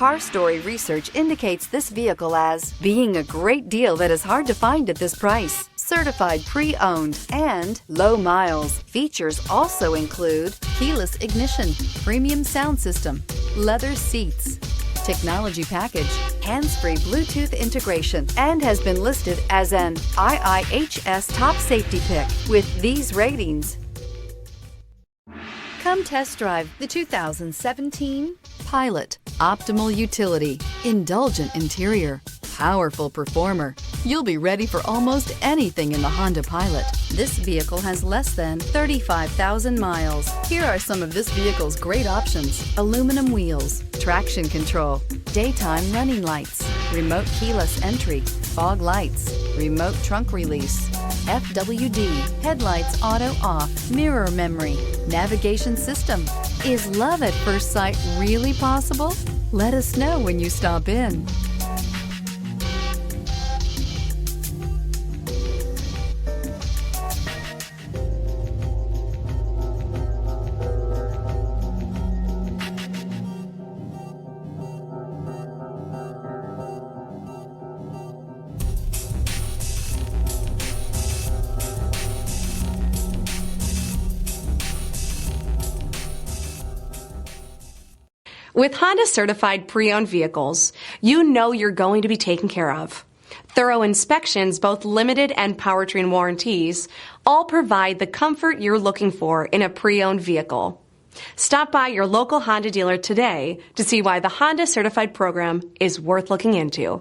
Car Story research indicates this vehicle as being a great deal that is hard to find at this price. Certified pre-owned and low miles. Features also include keyless ignition, premium sound system, leather seats, technology package, hands-free Bluetooth integration, and has been listed as an IIHS top safety pick with these ratings. Come test drive the 2017 Pilot. Optimal utility, indulgent interior, powerful performer. You'll be ready for almost anything in the Honda Pilot. This vehicle has less than 35,000 miles. Here are some of this vehicle's great options: aluminum wheels, traction control, daytime running lights, remote keyless entry, fog lights, remote trunk release, FWD, headlights auto off, mirror memory, navigation system. Is love at first sight really possible? Let us know when you stop in. With Honda certified pre-owned vehicles, you know you're going to be taken care of. Thorough inspections, both limited and powertrain warranties, all provide the comfort you're looking for in a pre-owned vehicle. Stop by your local Honda dealer today to see why the Honda certified program is worth looking into.